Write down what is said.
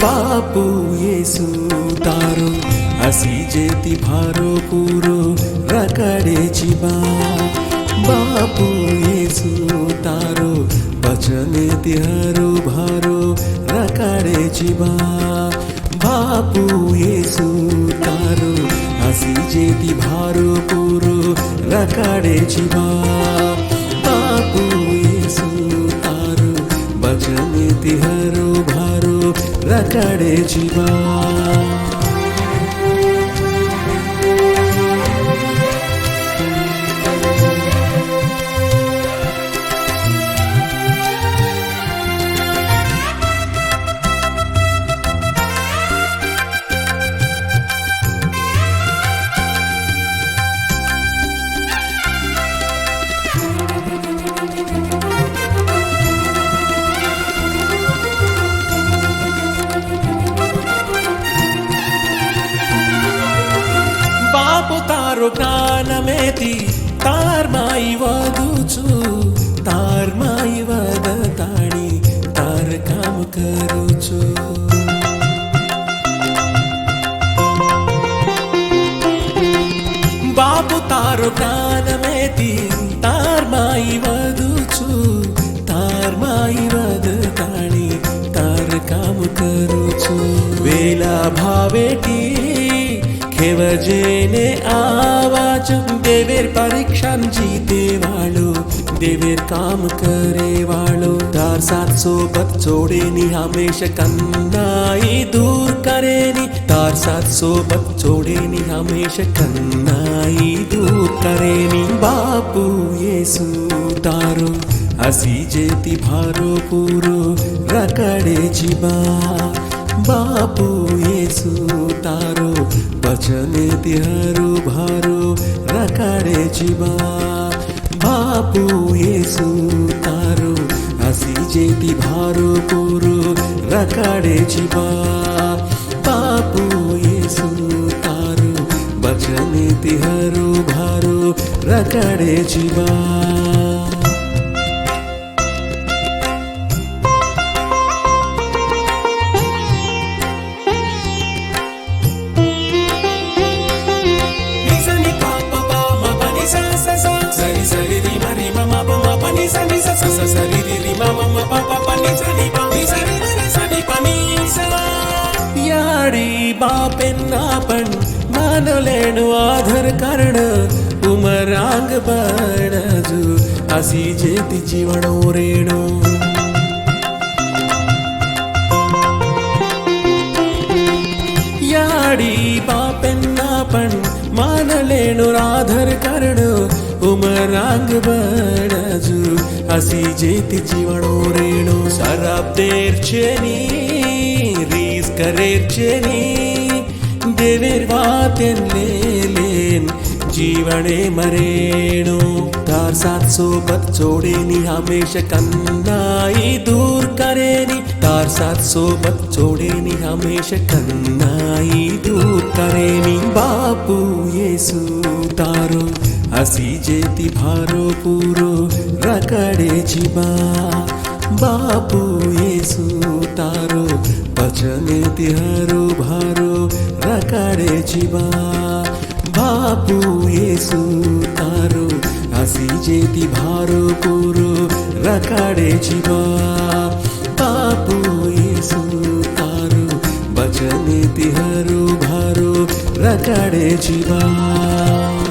बापू येसू तारो असी जेती भारो पूरो रकड़े बा बापू येसू तारो बचने तिहारो भारो रकड़े बा बापू येसू तारो असी जेती भारो पूरो रकड़े बा बापू येसू तारो बचने तिहारो भारो रकड़े बा तारो ज्ञानमेति तार्माई वदुछु तार्माई वदताणी तार काम करुछु बापू तारो ज्ञानमेति तार्माई वदुछु तार्माई वदताणी तार काम करुछु वेला भावेटी खेवजेने आवाज देवेर परीक्षां जीते वालो देवेर काम करे वालो तार साथ सोबत छोड़ेनी हमेशा कन्नाई दूर करेनी तार साथ सोबत छोड़ेनी हमेशा कन्नाई दूर करेनी बापू येसू तारो असी जेती भारो पूरो रकड़े बा बापू येसू तारो बचने तिहारो भारो रकड़े बा बापू येसू तारो असी जेती भारो पूरो रकड़े बा बापू येसू तारो बचने तिहारो भारो रकड़े बा याडी बापेन्ना पण मानलेनु आधर करण उमरांग बणजु असी जेती जीवनो रेणु याडी बापेन्ना पण मानलेनु आधर करण उमरांग बणजु असी जेती जीवनो रेणु सराब देर्चेनी रीस करेर्चेनी देवेर वातेन लेलेन जीवने मरेणु तार साथ सोबत छोड़ेनी हमेशा कन्नाई दूर करेनी तार साथ सोबत छोड़ेनी हमेशा कन्नाई दूर करेनी बापू येसू तारो असी जेती भारो पूरो रकड़े बा बापू येसू तारो बचने तिहारो भारो रकड़े बा बापू येसू तारो असी जेती भारो पूरो रकड़े बा बापू येसू तारो बचने तिहारो भारो रकड़े बा।